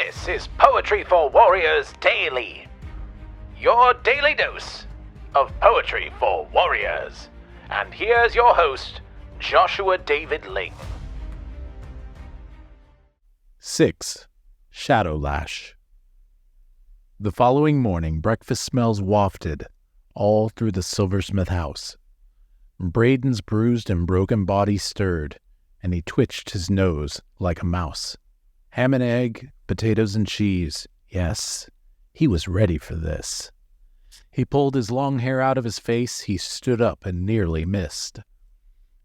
This is Poetry for Warriors Daily, your daily dose of Poetry for Warriors. And here's your host, Joshua David Ling. 6. Shadowlash. The following morning, breakfast smells wafted all through the silversmith house. Braden's bruised and broken body stirred, and he twitched his nose like a mouse. Ham and egg, potatoes and cheese. Yes, he was ready for this. He pulled his long hair out of his face. He stood up and nearly missed.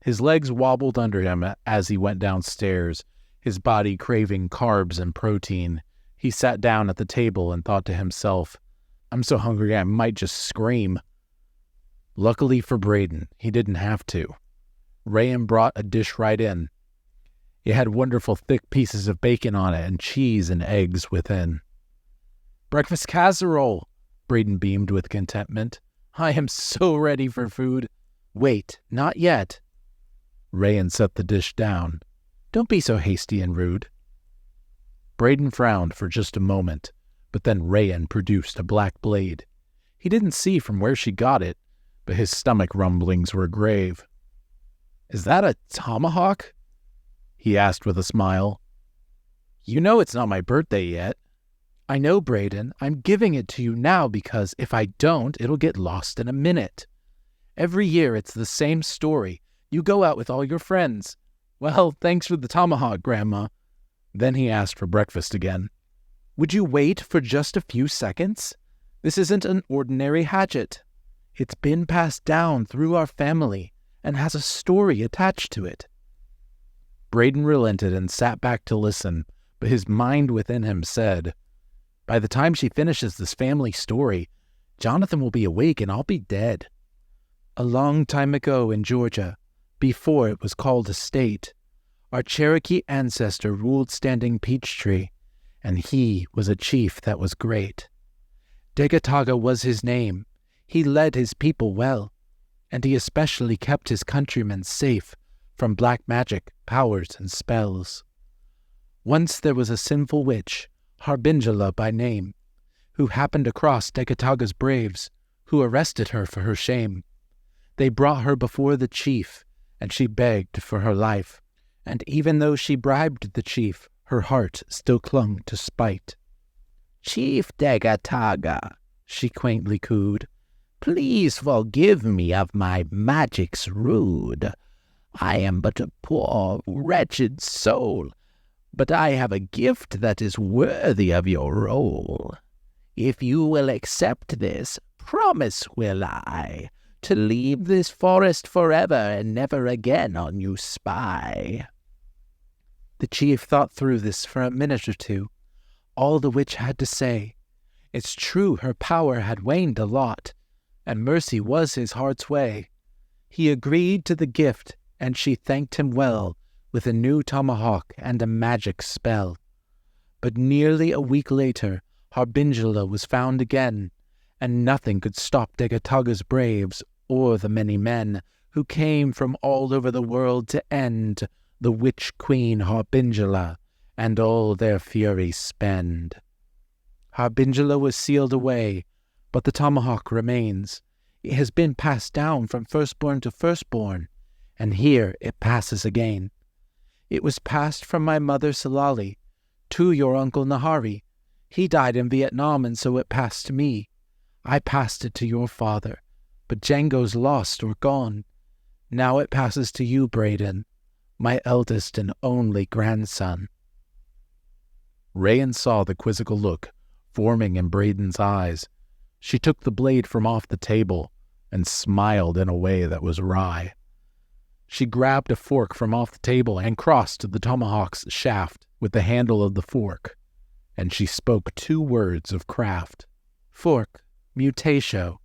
His legs wobbled under him as he went downstairs, his body craving carbs and protein. He sat down at the table and thought to himself, I'm so hungry I might just scream. Luckily for Braden, he didn't have to. Rayen brought a dish right in. It had wonderful thick pieces of bacon on it and cheese and eggs within. Breakfast casserole, Braden beamed with contentment. I am so ready for food. Wait, not yet. Rayen set the dish down. Don't be so hasty and rude. Braden frowned for just a moment, but then Rayen produced a black blade. He didn't see from where she got it, but his stomach rumblings were grave. Is that a tomahawk? He asked with a smile. You know it's not my birthday yet. I know, Braden. I'm giving it to you now because if I don't, it'll get lost in a minute. Every year it's the same story. You go out with all your friends. Well, thanks for the tomahawk, Grandma. Then he asked for breakfast again. Would you wait for just a few seconds? This isn't an ordinary hatchet. It's been passed down through our family and has a story attached to it. Braden relented and sat back to listen, but his mind within him said, by the time she finishes this family story, Jonathan will be awake and I'll be dead. A long time ago in Georgia, before it was called a state, our Cherokee ancestor ruled Standing Peachtree, and he was a chief that was great. Degataga was his name. He led his people well, and he especially kept his countrymen safe from black magic, powers, and spells. Once there was a sinful witch, Harbingella by name, who happened across Degataga's braves, who arrested her for her shame. They brought her before the chief, and she begged for her life, and even though she bribed the chief, her heart still clung to spite. Chief Degataga, she quaintly cooed, please forgive me of my magic's rude. I am but a poor, wretched soul, but I have a gift that is worthy of your role. If you will accept this, promise will I, to leave this forest forever and never again on you spy. The chief thought through this for a minute or two. All the witch had to say. It's true her power had waned a lot, and mercy was his heart's way. He agreed to the gift, and she thanked him well with a new tomahawk and a magic spell. But nearly a week later, Harbingella was found again, and nothing could stop Degataga's braves or the many men who came from all over the world to end the witch queen Harbingella and all their fury spend. Harbingella was sealed away, but the tomahawk remains. It has been passed down from firstborn to firstborn, and here it passes again. It was passed from my mother Salali to your uncle Nahari. He died in Vietnam, and so it passed to me. I passed it to your father, but Django's lost or gone. Now it passes to you, Braden, my eldest and only grandson. Rayen saw the quizzical look forming in Braden's eyes. She took the blade from off the table and smiled in a way that was wry. She grabbed a fork from off the table and crossed the tomahawk's shaft with the handle of the fork, and she spoke 2 words of craft. Fork, mutatio,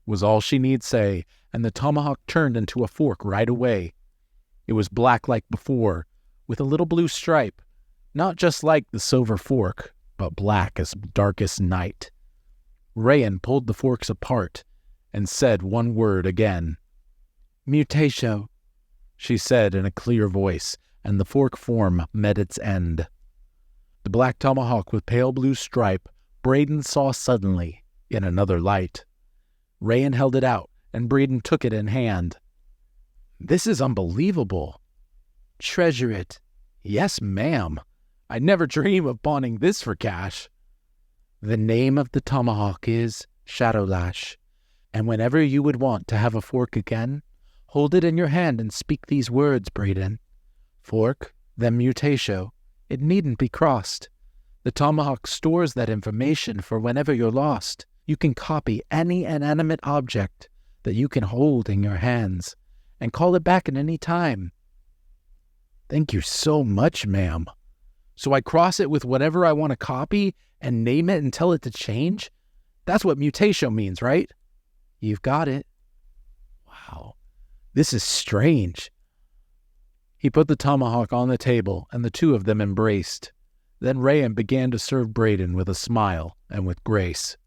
was all she need say, and the tomahawk turned into a fork right away. It was black like before, with a little blue stripe, not just like the silver fork, but black as darkest night. Rayen pulled the forks apart and said 1 word again. Mutatio, she said in a clear voice, and the fork form met its end. The black tomahawk with pale blue stripe, Braden saw suddenly in another light. Rayen held it out, and Braden took it in hand. "This is unbelievable." "Treasure it." "Yes, ma'am. I'd never dream of pawning this for cash." "The name of the tomahawk is Shadowlash, and whenever you would want to have a fork again, hold it in your hand and speak these words, Braden. Fork, then mutatio. It needn't be crossed. The tomahawk stores that information for whenever you're lost. You can copy any inanimate object that you can hold in your hands and call it back at any time." "Thank you so much, ma'am. So I cross it with whatever I want to copy and name it and tell it to change? That's what mutatio means, right?" "You've got it." "Wow, this is strange." He put the tomahawk on the table, and the two of them embraced. Then Rayen began to serve Braden with a smile and with grace.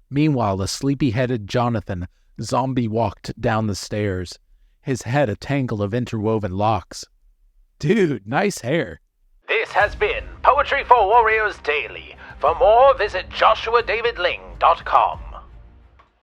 Meanwhile, the sleepy-headed Jonathan zombie-walked down the stairs, his head a tangle of interwoven locks. "Dude, nice hair." This has been Poetry for Warriors Daily. For more, visit joshuadavidling.com.